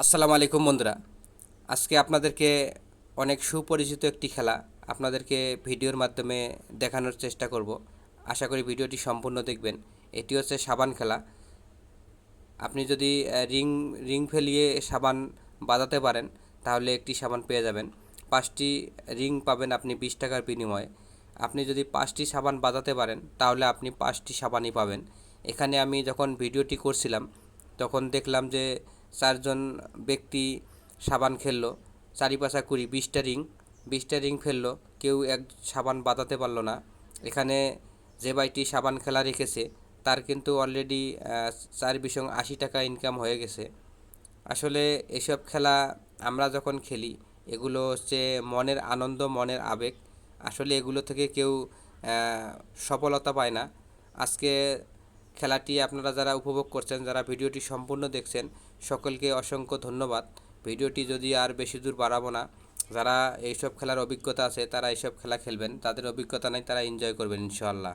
আসসালামু আলাইকুম বন্ধুরা। আজকে আপনাদেরকে অনেক সুপরিচিত একটি খেলা আপনাদেরকে ভিডিওর মাধ্যমে দেখানোর চেষ্টা করব। আশা করি ভিডিওটি সম্পূর্ণ দেখবেন। এটি হচ্ছে সাবান খেলা। আপনি যদি রিং রিং ফেলিয়ে সাবান বাজাতে পারেন তাহলে একটি সাবান পেয়ে যাবেন। 5টি রিং পাবেন আপনি 20 টাকার বিনিময়ে। আপনি যদি 5টি সাবান বাজাতে পারেন তাহলে আপনি 5টি সাবানই পাবেন। এখানে আমি যখন ভিডিওটি করছিলাম তখন দেখলাম যে 4জন ব্যক্তি সাবান খেললো, চারিপাশা কুড়ি 20টা রিং ফেললো, কেউ এক সাবান বাজাতে পারলো না। এখানে যে ভাইটি সাবান খেলা রেখেছে তার কিন্তু অলরেডি 4×80 টাকা ইনকাম হয়ে গেছে। আসলে এসব খেলা আমরা যখন খেলি এগুলো হচ্ছে মনের আনন্দ, মনের আবেগ। আসলে এগুলো থেকে কেউ সফলতা পায় না। আজকে খেলাটি আপনারা যারা উপভোগ করছেন, যারা ভিডিওটি সম্পূর্ণ দেখছেন, সকলকে অসংখ্য ধন্যবাদ। ভিডিওটি যদি আর বেশি দূর বাড়াবো না। যারা এইসব খেলার অভিজ্ঞতা আছে তারা এইসব খেলা খেলবেন, যাদের অভিজ্ঞতা নেই তারা এনজয় করবেন ইনশাআল্লাহ।